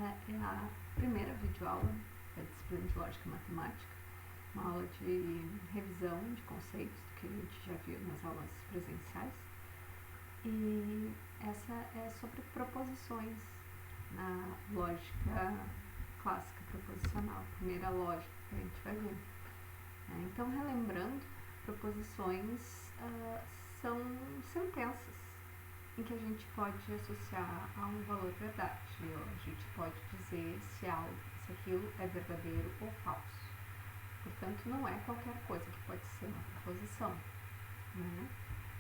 é a primeira videoaula da disciplina de Lógica e Matemática, uma aula de revisão de conceitos que a gente já viu nas aulas presenciais. E essa é sobre proposições na lógica clássica proposicional, primeira lógica que a gente vai ver. Então, relembrando, proposições são sentenças em que a gente pode associar a um valor verdade. A gente pode dizer se aquilo é verdadeiro ou falso. Portanto, não é qualquer coisa que pode ser uma proposição. Né?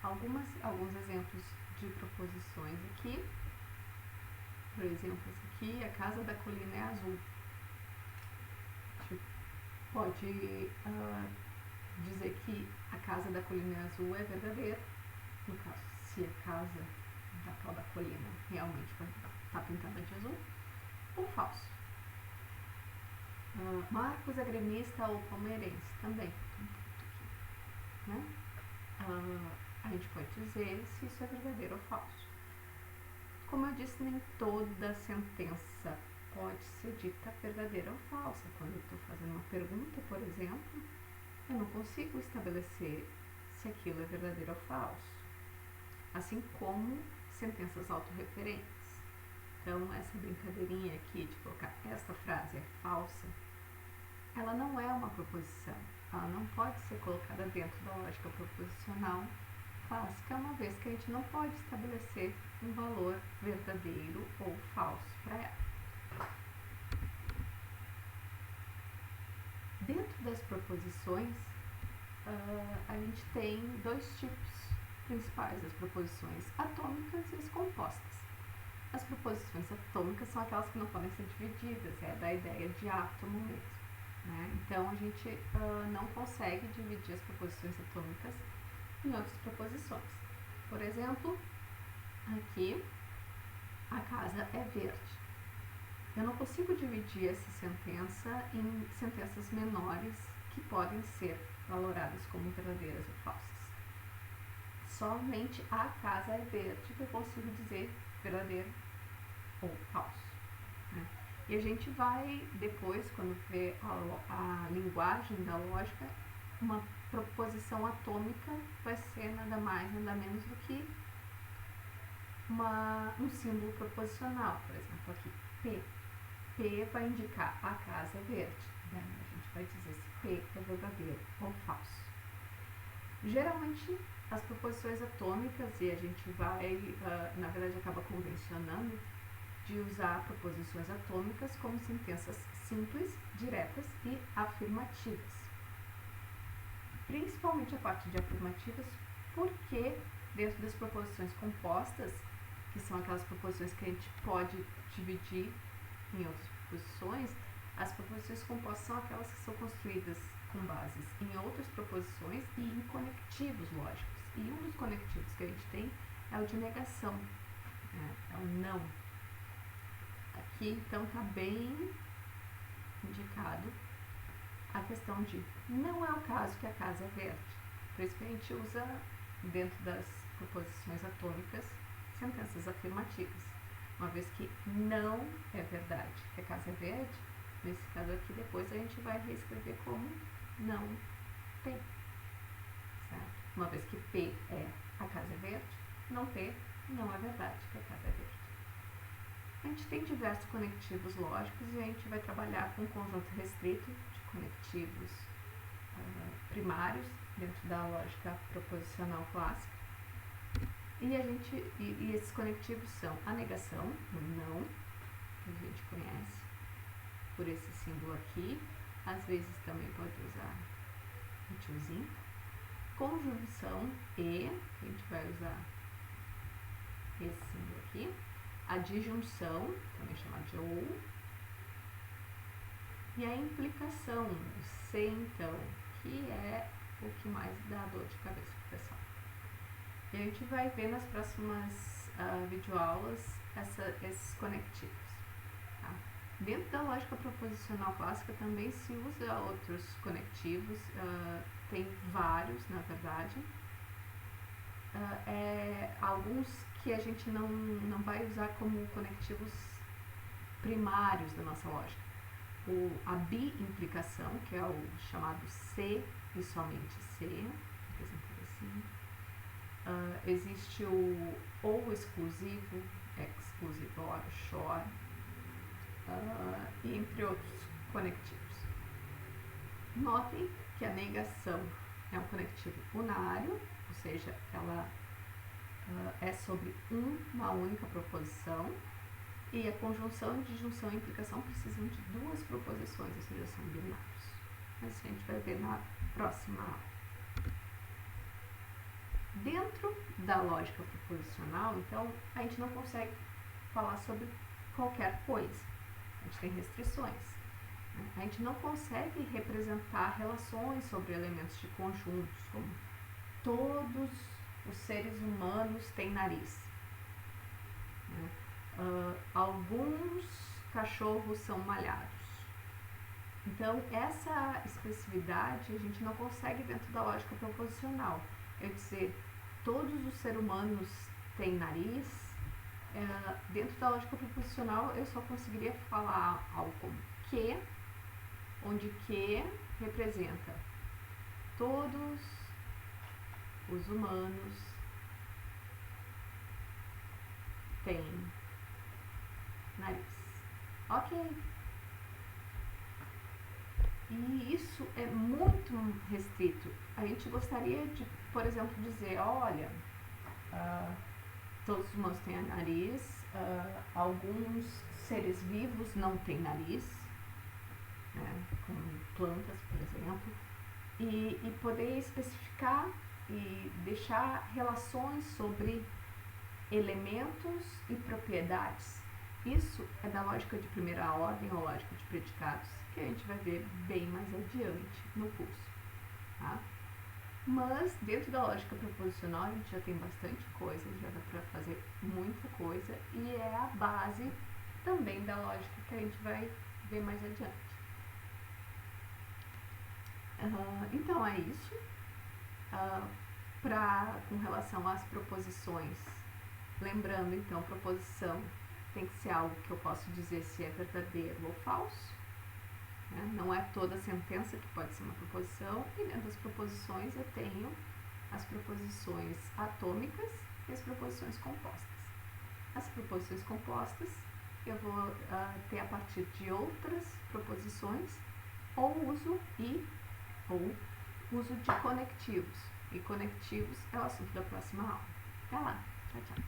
Alguns exemplos de proposições aqui. Por exemplo, esse aqui, a casa da colina é azul. A gente pode dizer que a casa da colina é azul é verdadeiro. No caso, se a casa da tal da colina realmente está pintada de azul, ou falso. Marcos é gremista ou palmeirense também. Né? A gente pode dizer se isso é verdadeiro ou falso. Como eu disse, nem toda sentença pode ser dita verdadeira ou falsa. Quando eu estou fazendo uma pergunta, por exemplo, eu não consigo estabelecer se aquilo é verdadeiro ou falso. Assim como sentenças autorreferentes. Então, essa brincadeirinha aqui de colocar esta frase é falsa, ela não é uma proposição. Ela não pode ser colocada dentro da lógica proposicional clássica, uma vez que a gente não pode estabelecer um valor verdadeiro ou falso para ela. Dentro das proposições, a gente tem dois tipos principais das proposições atômicas e as compostas. As proposições atômicas são aquelas que não podem ser divididas, é da ideia de átomo mesmo. Né? Então, a gente não consegue dividir as proposições atômicas em outras proposições. Por exemplo, aqui, a casa é verde. Eu não consigo dividir essa sentença em sentenças menores que podem ser valoradas como verdadeiras ou falsas. Somente a casa é verde que eu consigo dizer verdadeiro ou falso. Né? E a gente vai depois, quando vê a linguagem da lógica, uma proposição atômica vai ser nada mais, nada menos do que um símbolo proposicional. Por exemplo, aqui, P. P vai indicar a casa é verde. Daí a gente vai dizer se P é verdadeiro ou falso. Geralmente, as proposições atômicas, e a gente vai, na verdade, acaba convencionando de usar proposições atômicas como sentenças simples, diretas e afirmativas. Principalmente a parte de afirmativas, porque dentro das proposições compostas, que são aquelas proposições que a gente pode dividir em outras proposições, as proposições compostas são aquelas que são construídas com bases em outras proposições e em conectivos lógicos. E um dos conectivos que a gente tem é o de negação, né? É o não. Aqui, então, está bem indicado a questão de não é o caso que a casa é verde. Por isso que a gente usa, dentro das proposições atômicas, sentenças afirmativas. Uma vez que não é verdade que a casa é verde, nesse caso aqui, depois a gente vai reescrever como não P. Certo? Uma vez que P é a casa é verde, não P não é verdade que a casa é verde. A gente tem diversos conectivos lógicos e a gente vai trabalhar com um conjunto restrito de conectivos primários dentro da lógica proposicional clássica. E esses conectivos são a negação, o não, que a gente conhece por esse símbolo aqui, às vezes também pode usar o tiozinho. Conjunção e, que a gente vai usar esse símbolo aqui. A disjunção, também chamada de ou. E a implicação, o se então, que é o que mais dá dor de cabeça para o pessoal. E a gente vai ver nas próximas videoaulas esses conectivos. Tá? Dentro da lógica proposicional clássica também se usa outros conectivos, tem vários, na verdade. Alguns que a gente não vai usar como conectivos primários da nossa lógica. A bi-implicação, que é o chamado se e somente se, representado assim. Existe o ou exclusivo, exclusive or, shor, e entre outros conectivos. Notem que a negação é um conectivo unário, ou seja, ela é sobre uma única proposição, e a conjunção, disjunção e implicação precisam de duas proposições, ou seja, são binários. Mas isso a gente vai ver na próxima aula. Dentro da lógica proposicional, então, a gente não consegue falar sobre qualquer coisa. A gente tem restrições. A gente não consegue representar relações sobre elementos de conjuntos, como todos os seres humanos têm nariz. Alguns cachorros são malhados. Então, essa expressividade a gente não consegue dentro da lógica proposicional. É dizer, todos os seres humanos têm nariz. Dentro da lógica proposicional, eu só conseguiria falar algo como que, onde que representa todos os humanos têm nariz. Ok. E isso é muito restrito. A gente gostaria de, por exemplo, dizer, olha, todos os humanos têm nariz, alguns seres vivos não têm nariz, né, como plantas, por exemplo, e poder especificar e deixar relações sobre elementos e propriedades. Isso é da lógica de primeira ordem ou lógica de predicados, que a gente vai ver bem mais adiante no curso. Tá? Mas dentro da lógica proposicional a gente já tem bastante coisa, já dá para fazer muita coisa, e é a base também da lógica que a gente vai ver mais adiante. Então é isso. Com relação às proposições, lembrando então, proposição tem que ser algo que eu posso dizer se é verdadeiro ou falso, né? Não é toda sentença que pode ser uma proposição, e dentro das proposições eu tenho as proposições atômicas e as proposições compostas. As proposições compostas eu vou ter a partir de outras proposições ou uso de conectivos. E conectivos é o assunto da próxima aula. Até lá. Tchau, tchau.